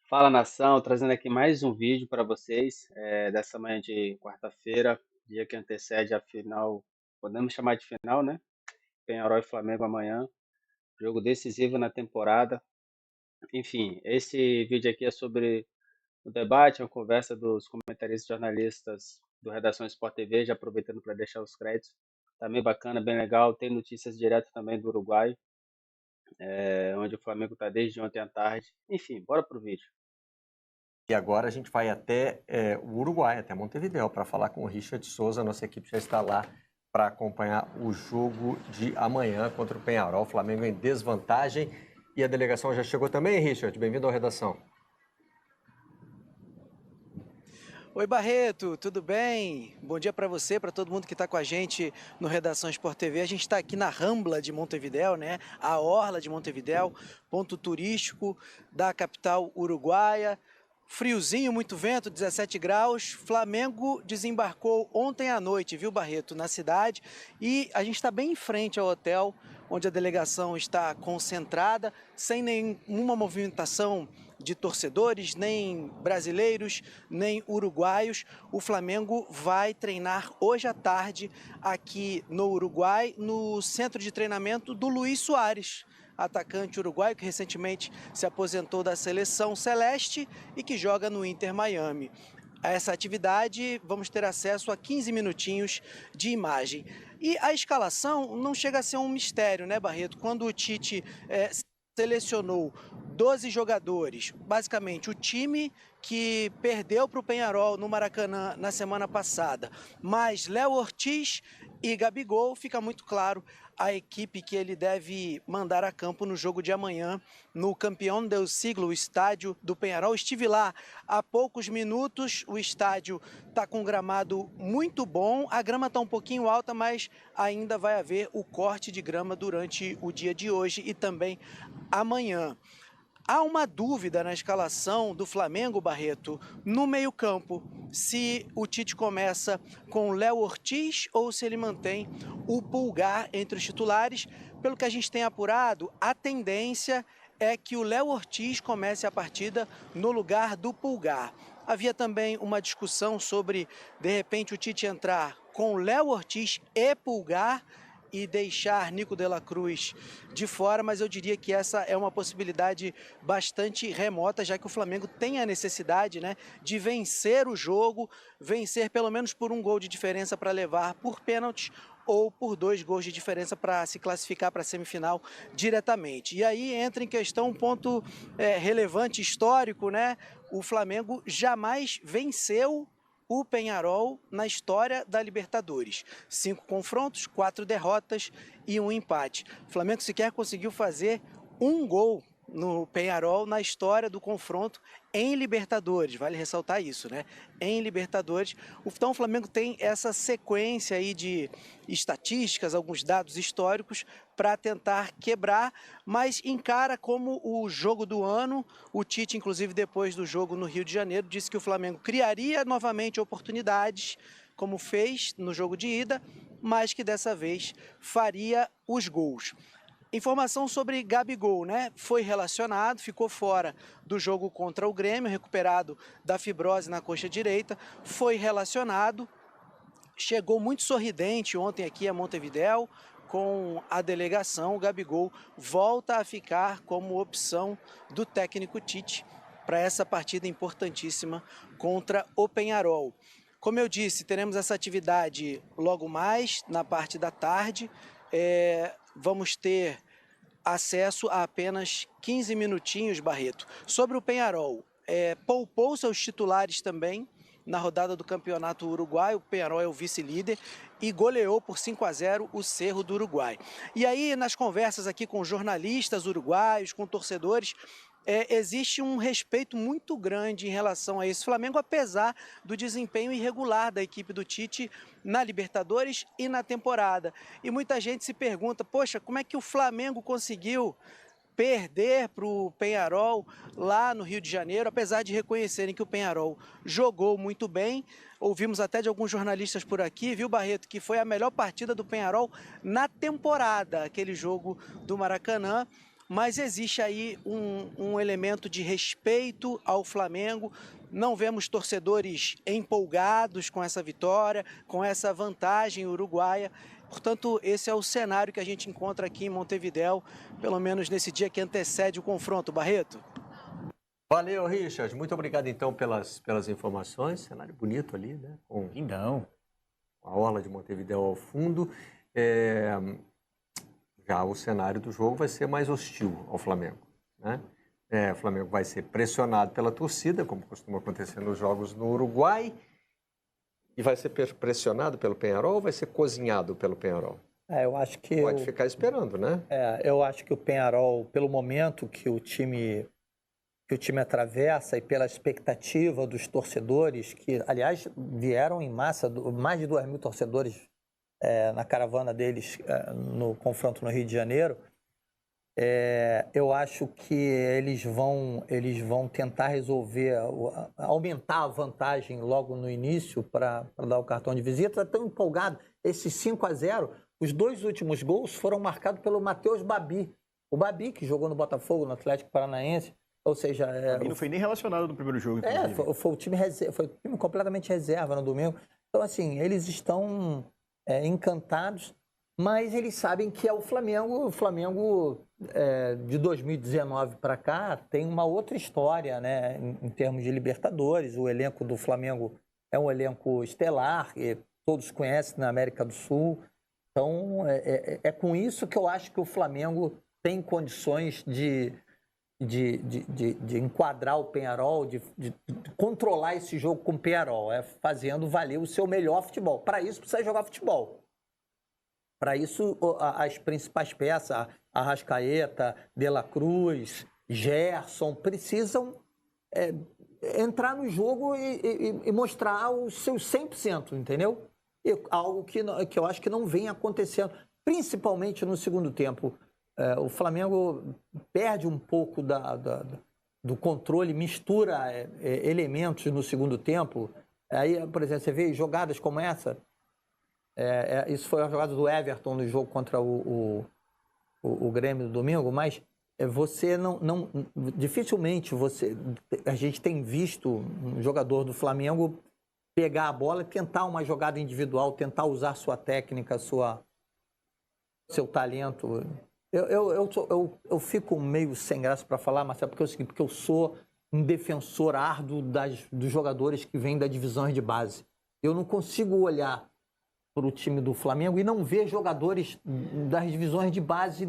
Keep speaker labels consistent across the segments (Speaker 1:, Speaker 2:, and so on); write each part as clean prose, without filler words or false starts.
Speaker 1: Fala nação, trazendo aqui mais um vídeo para vocês, dessa manhã de quarta-feira, dia que antecede a final, podemos chamar de final, né? Penharol e Flamengo amanhã, jogo decisivo na temporada. Enfim, esse vídeo aqui é sobre o debate, uma conversa dos comentaristas e jornalistas do Redação Sport TV, já aproveitando para deixar os créditos. Tá bem bacana, bem legal, tem notícias direto também do Uruguai, onde o Flamengo está desde ontem à tarde. Enfim, bora pro vídeo.
Speaker 2: E agora a gente vai até o Uruguai, até Montevidéu, para falar com o Richard Souza. Nossa equipe já está lá para acompanhar o jogo de amanhã contra o Penharol. O Flamengo em desvantagem. E a delegação já chegou também, Richard? Bem-vindo à redação.
Speaker 3: Oi Barreto, tudo bem? Bom dia para você, para todo mundo que está com a gente no Redação Sport TV. A gente está aqui na Rambla de Montevidéu, né? A Orla de Montevidéu, ponto turístico da capital uruguaia. Friozinho, muito vento, 17 graus. Flamengo desembarcou ontem à noite, viu, Barreto, na cidade. E a gente está bem em frente ao hotel onde a delegação está concentrada, sem nenhuma movimentação de torcedores, nem brasileiros, nem uruguaios. O Flamengo vai treinar hoje à tarde aqui no Uruguai, no centro de treinamento do Luiz Soares, atacante uruguaio que recentemente se aposentou da seleção celeste e que joga no Inter Miami. A essa atividade vamos ter acesso a 15 minutinhos de imagem. E a escalação não chega a ser um mistério, né, Barreto? Quando o Tite selecionou 12 jogadores, basicamente o time que perdeu para o Penharol no Maracanã na semana passada, mas Léo Ortiz e Gabigol, fica muito claro a equipe que ele deve mandar a campo no jogo de amanhã, no Campeão del Siglo, o estádio do Penharol. Estive lá há poucos minutos, o estádio está com um gramado muito bom, a grama está um pouquinho alta, mas ainda vai haver o corte de grama durante o dia de hoje e também amanhã. Há uma dúvida na escalação do Flamengo, Barreto, no meio-campo, se o Tite começa com Léo Ortiz ou se ele mantém o Pulgar entre os titulares. Pelo que a gente tem apurado, a tendência é que o Léo Ortiz comece a partida no lugar do Pulgar. Havia também uma discussão sobre, de repente, o Tite entrar com Léo Ortiz e Pulgar e deixar Nico de la Cruz de fora, mas eu diria que essa é uma possibilidade bastante remota, já que o Flamengo tem a necessidade, né, de vencer o jogo, vencer pelo menos por um gol de diferença para levar por pênalti ou por 2 gols de diferença para se classificar para a semifinal diretamente. E aí entra em questão um ponto relevante, histórico, né? O Flamengo jamais venceu o Penharol na história da Libertadores. 5 confrontos, 4 derrotas e 1 empate. O Flamengo sequer conseguiu fazer um gol no Penharol na história do confronto em Libertadores, vale ressaltar isso, né? Em Libertadores, então o Flamengo tem essa sequência aí de estatísticas, alguns dados históricos para tentar quebrar, mas encara como o jogo do ano. O Tite, inclusive, depois do jogo no Rio de Janeiro, disse que o Flamengo criaria novamente oportunidades, como fez no jogo de ida, mas que dessa vez faria os gols. Informação sobre Gabigol, né? Foi relacionado, ficou fora do jogo contra o Grêmio, recuperado da fibrose na coxa direita, foi relacionado, chegou muito sorridente ontem aqui a Montevidéu com a delegação. O Gabigol volta a ficar como opção do técnico Tite para essa partida importantíssima contra o Penharol. Como eu disse, teremos essa atividade logo mais, na parte da tarde. Vamos ter acesso a apenas 15 minutinhos, Barreto. Sobre o Penharol, poupou seus titulares também na rodada do Campeonato Uruguai. O Penharol é o vice-líder e goleou por 5-0 o Cerro do Uruguai. E aí, nas conversas aqui com jornalistas uruguaios, com torcedores, existe um respeito muito grande em relação a esse Flamengo, apesar do desempenho irregular da equipe do Tite na Libertadores e na temporada. E muita gente se pergunta, poxa, como é que o Flamengo conseguiu perder para o Penharol lá no Rio de Janeiro, apesar de reconhecerem que o Penharol jogou muito bem. Ouvimos até de alguns jornalistas por aqui, viu, Barreto, que foi a melhor partida do Penharol na temporada, aquele jogo do Maracanã. mas existe aí um elemento de respeito ao Flamengo. Não vemos torcedores empolgados com essa vitória, com essa vantagem uruguaia. Portanto, esse é o cenário que a gente encontra aqui em Montevidéu, pelo menos nesse dia que antecede o confronto. Barreto?
Speaker 2: Valeu, Richard. Muito obrigado, então, pelas informações. Cenário bonito ali, né? Com
Speaker 4: Lindão.
Speaker 2: a orla de Montevidéu ao fundo. Já o cenário do jogo vai ser mais hostil ao Flamengo, né? O Flamengo vai ser pressionado pela torcida, como costuma acontecer nos jogos no Uruguai. E vai ser pressionado pelo Peñarol ou vai ser cozinhado pelo Peñarol?
Speaker 5: Eu acho que
Speaker 2: Pode ficar esperando, né?
Speaker 5: eu acho que o Peñarol, pelo momento que o time atravessa e pela expectativa dos torcedores, que, aliás, vieram em massa, mais de 2.000 torcedores na caravana deles no confronto no Rio de Janeiro, eu acho que eles vão tentar resolver, aumentar a vantagem logo no início para dar o cartão de visita. Tão empolgado, esse 5-0, os 2 últimos gols foram marcados pelo Matheus Babi. O Babi, que jogou no Botafogo, no Atlético Paranaense, ou seja...
Speaker 4: Não foi nem relacionado no primeiro jogo,
Speaker 5: foi o time completamente reserva no domingo. Então, assim, eles estão encantados, mas eles sabem que é o Flamengo. O Flamengo, de 2019 para cá, tem uma outra história, né, em termos de Libertadores. O elenco do Flamengo é um elenco estelar, que todos conhecem na América do Sul. Então, é com isso que eu acho que o Flamengo tem condições de enquadrar o Peñarol, de controlar esse jogo com o Peñarol, fazendo valer o seu melhor futebol. Para isso, precisa jogar futebol. Para isso, as principais peças, Arrascaeta, De La Cruz, Gerson, precisam entrar no jogo e mostrar os seus 100%, entendeu? Algo que eu acho que não vem acontecendo, principalmente no segundo tempo. O Flamengo perde um pouco do controle, mistura elementos no segundo tempo. Aí, por exemplo, você vê jogadas como essa. Isso foi a jogada do Everton no jogo contra o Grêmio no domingo, mas você dificilmente a gente tem visto um jogador do Flamengo pegar a bola e tentar uma jogada individual, tentar usar sua técnica, seu talento. Eu fico meio sem graça para falar, Marcelo, porque eu sou um defensor árduo dos jogadores que vêm das divisões de base. Eu não consigo olhar para o time do Flamengo e não ver jogadores das divisões de base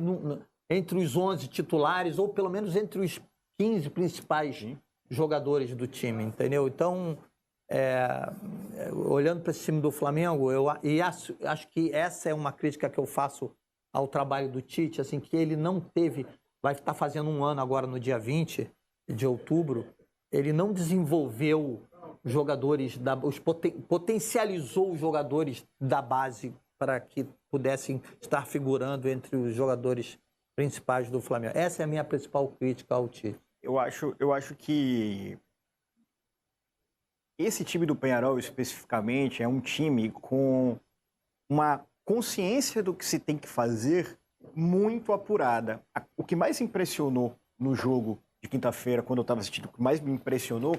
Speaker 5: entre os 11 titulares, ou pelo menos entre os 15 principais jogadores do time, entendeu? Então, olhando para esse time do Flamengo, acho que essa é uma crítica que eu faço ao trabalho do Tite, assim, que ele não teve, vai estar fazendo um ano agora no dia 20 de outubro, ele não desenvolveu jogadores, potencializou os jogadores da base para que pudessem estar figurando entre os jogadores principais do Flamengo. Essa é a minha principal crítica ao Tite.
Speaker 4: Eu acho que esse time do Peñarol, especificamente, é um time com uma consciência do que se tem que fazer muito apurada. O que mais impressionou no jogo de quinta-feira, quando eu estava assistindo, o que mais me impressionou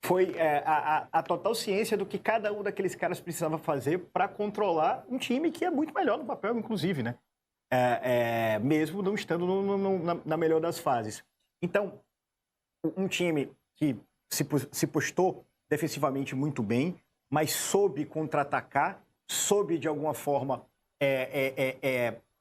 Speaker 4: foi a total ciência do que cada um daqueles caras precisava fazer para controlar um time que é muito melhor no papel, inclusive, né? Mesmo não estando na melhor das fases. Então, um time que se postou defensivamente muito bem, mas soube contra-atacar, soube, de alguma forma,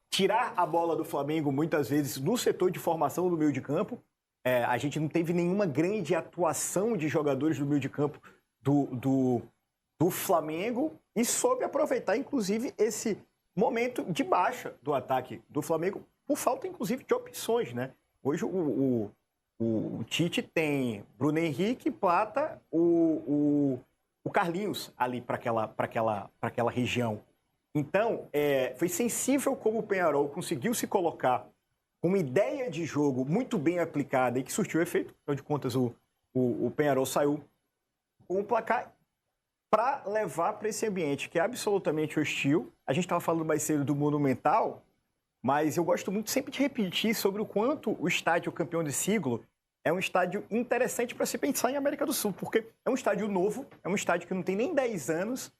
Speaker 4: tirar a bola do Flamengo, muitas vezes, no setor de formação do meio de campo. A gente não teve nenhuma grande atuação de jogadores do meio de campo do Flamengo e soube aproveitar, inclusive, esse momento de baixa do ataque do Flamengo, por falta, inclusive, de opções, né? Hoje, o Tite tem Bruno Henrique, Plata, o Carlinhos ali para aquela região. Então, foi sensível como o Peñarol conseguiu se colocar com uma ideia de jogo muito bem aplicada e que surtiu efeito. Afinal de contas, o Peñarol saiu com um placar para levar para esse ambiente que é absolutamente hostil. A gente estava falando mais cedo do Monumental. mas eu gosto muito sempre de repetir sobre o quanto o estádio Campeão de Siglo é um estádio interessante para se pensar em América do Sul, porque é um estádio novo, é um estádio que não tem nem 10 anos,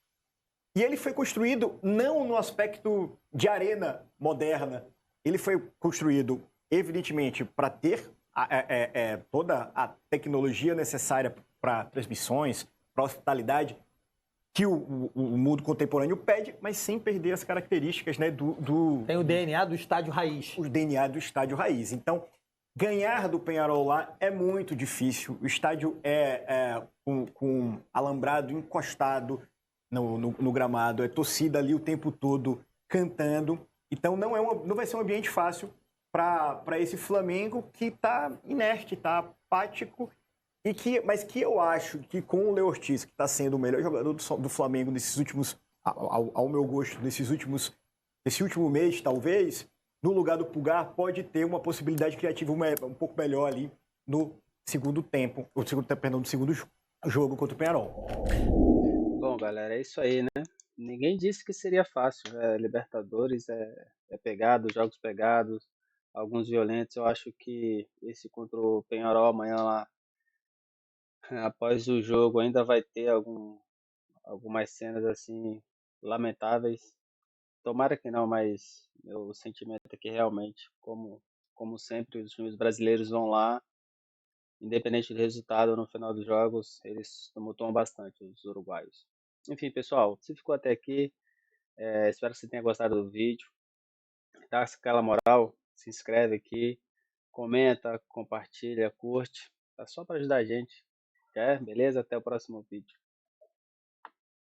Speaker 4: e ele foi construído não no aspecto de arena moderna, ele foi construído, evidentemente, para ter toda a tecnologia necessária para transmissões, para hospitalidade, que o mundo contemporâneo pede, mas sem perder as características, né,
Speaker 5: Tem o DNA do estádio raiz.
Speaker 4: o DNA do estádio raiz. Então, ganhar do Peñarol lá é muito difícil. O estádio é com alambrado encostado no gramado, é torcida ali o tempo todo cantando. Então, não vai ser um ambiente fácil para esse Flamengo que está inerte, está apático, mas que eu acho que com o Léo Ortiz, que está sendo o melhor jogador do Flamengo nesses últimos, ao meu gosto, nesse último mês, talvez, no lugar do Pulgar, pode ter uma possibilidade criativa um pouco melhor ali no segundo tempo, no segundo jogo contra o Peñarol.
Speaker 1: Bom, galera, é isso aí, né? Ninguém disse que seria fácil. Libertadores é pegado, jogos pegados, alguns violentos. Eu acho que esse contra o Peñarol amanhã lá, após o jogo, ainda vai ter algumas cenas assim lamentáveis. Tomara que não, mas meu sentimento é que realmente, como sempre, os times brasileiros vão lá, independente do resultado no final dos jogos, eles tumultuam bastante, os uruguaios. Enfim, pessoal, se ficou até aqui, espero que você tenha gostado do vídeo. Dá aquela moral, se inscreve aqui, comenta, compartilha, curte. Tá só para ajudar a gente. Beleza? Até o próximo vídeo.